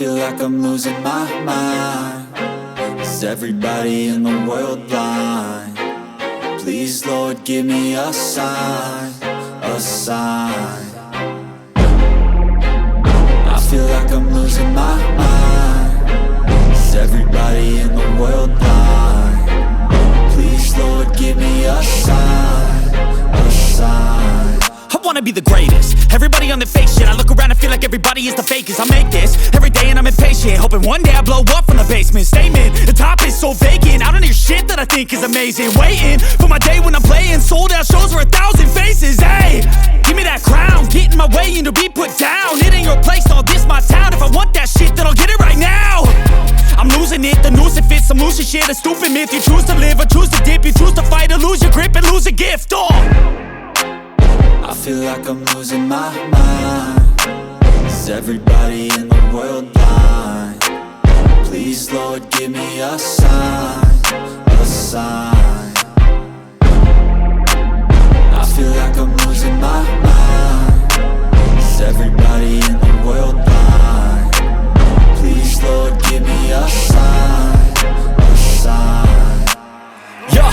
feel like I'm losing my mind. Is everybody in the world blind? Please, Lord, give me a sign, a sign. I feel like I'm losing my mind. Is everybody in the world blind? Please, Lord, give me a sign, a sign. I wanna be the greatest. Everybody on the fake shit. I look around and feel like everybody is the fakest. I make this every day and I'm impatient, hoping one day I blow up from the basement. Statement, the top is so vacant. I don't hear shit that I think is amazing. Waiting for my day when I'm playing sold out shows for 1,000 faces. Hey, give me that crown, get in my way and to be put down. It ain't your place, all this my town. If I want that shit, then I'll get it right now. I'm losing it, the noose it fits. I'm losing shit, a stupid myth. You choose to live or choose to dip. You choose to fight or lose your grip and lose a gift. I feel like I'm losing my mind. Is everybody in the world blind? Please, Lord, give me a sign, a sign. I feel like I'm losing my mind. Is everybody in the world blind? Please, Lord, give me a sign, a sign. Yeah.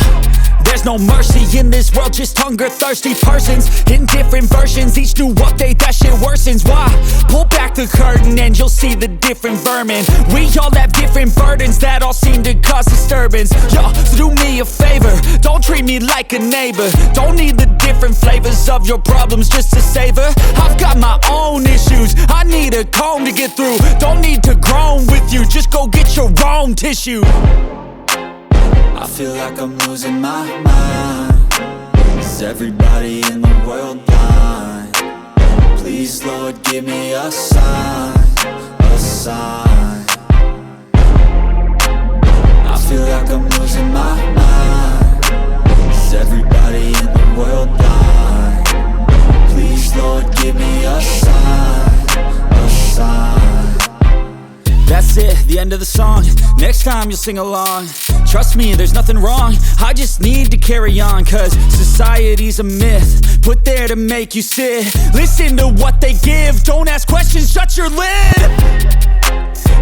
There's no mercy in this world, just hunger-thirsty persons in different versions. Each new update, that shit worsens. Why? Pull back the curtain and you'll see the different vermin. We all have different burdens that all seem to cause disturbance. Yo, so do me a favor, don't treat me like a neighbor. Don't need the different flavors of your problems just to savor. I've got my own issues, I need a comb to get through. Don't need to groan with you, just go get your own tissue. I feel like I'm losing my mind. Is everybody in the world blind? Please, Lord, give me a sign, a sign. I feel like I'm losing my mind. Is everybody in the world blind? Please, Lord, give me a sign, a sign. That's it, the end of the song. Next time you'll sing along. Trust me, there's nothing wrong. I just need to carry on, cause society's a myth put there to make you sit. Listen to what they give. Don't ask questions, shut your lid.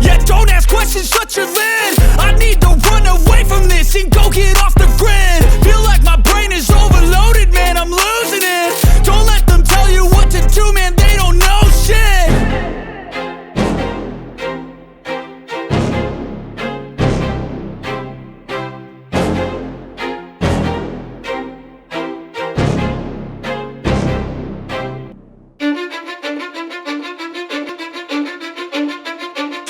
Yeah, don't ask questions, shut your lid. I need to run away from this and go get off the grid. Feel like my brain is overloaded, man, I'm losing it. Don't let them tell you what to do, man, they don't know shit.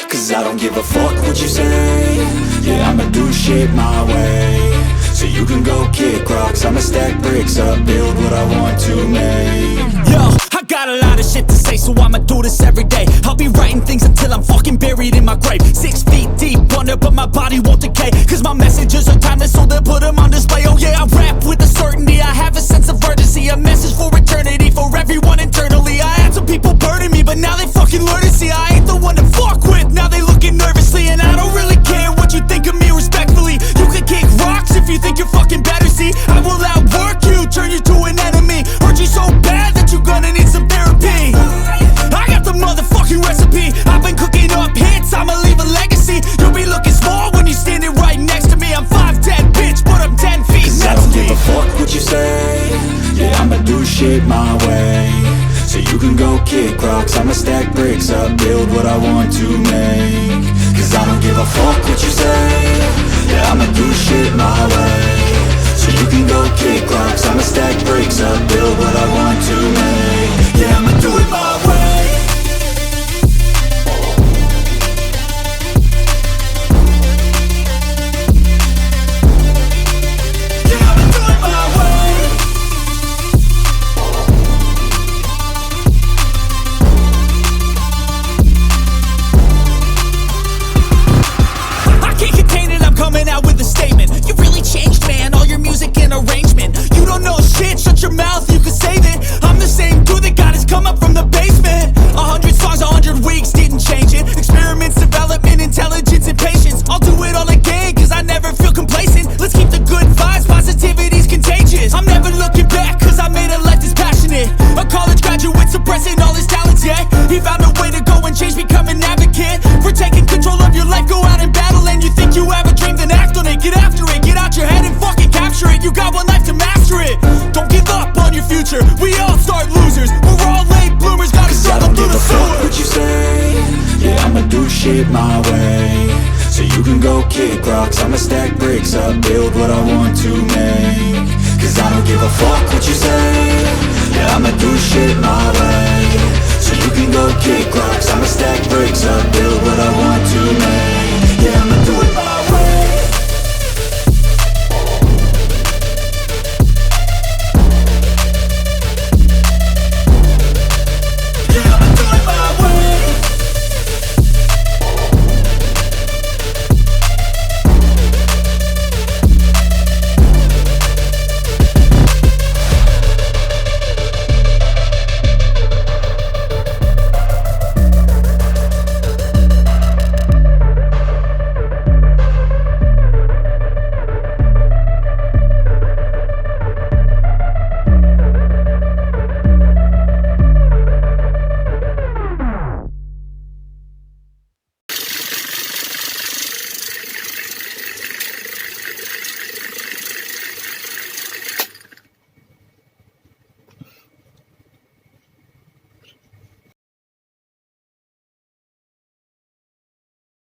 Cause I don't give a fuck what you say. Yeah, I'ma do shit my way. So you can go kick rocks, I'ma stack bricks up, build what I want to make. Yo, I got a lot of shit to say, so I'ma do this every day. I'll be writing things until I'm fucking buried in my grave. 6 feet deep under, but my body won't decay. Cause my messages are timeless, so they'll put them on display. Oh yeah, I rap with a certainty, I have a sense of urgency. A message for eternity, for everyone internally. I had some people burning me, but now they fucking learn to see I ain't the one to fuck with. Now they looking nervously, and I don't really care what you think of me respectfully. You can kick rocks if you think you're fucking better, see. I will outwork you, turn you to an enemy. Hurt you so bad that you're gonna need some therapy. I got the motherfucking recipe. I've been cooking up hits, I'ma leave a legacy. You'll be looking small when you're standing right next to me. I'm 5'10", bitch, but I'm 10 feet Cause next I don't to give me. a fuck what you say. Yeah, I'ma do shit my way. So you can go kick rocks, I'ma stack bricks up, build what I want to make. Cause I don't give a fuck what you say. Yeah, I'ma do shit my way. So you can go kick rocks, I'ma stack bricks up, build what I want to make. Yeah, I'ma do it my way. Coming out with a statement. You really changed, man, all your music and arrangement. You don't know shit, shut your mouth, you can save it. I'm the same dude that got his come up from the basement. shit my way, so you can go kick rocks. I'ma stack bricks up, build what I want to make. Cause I don't give a fuck what you say. Yeah, I'ma do shit my way, so you can go kick rocks. I'ma stack bricks up, build what I want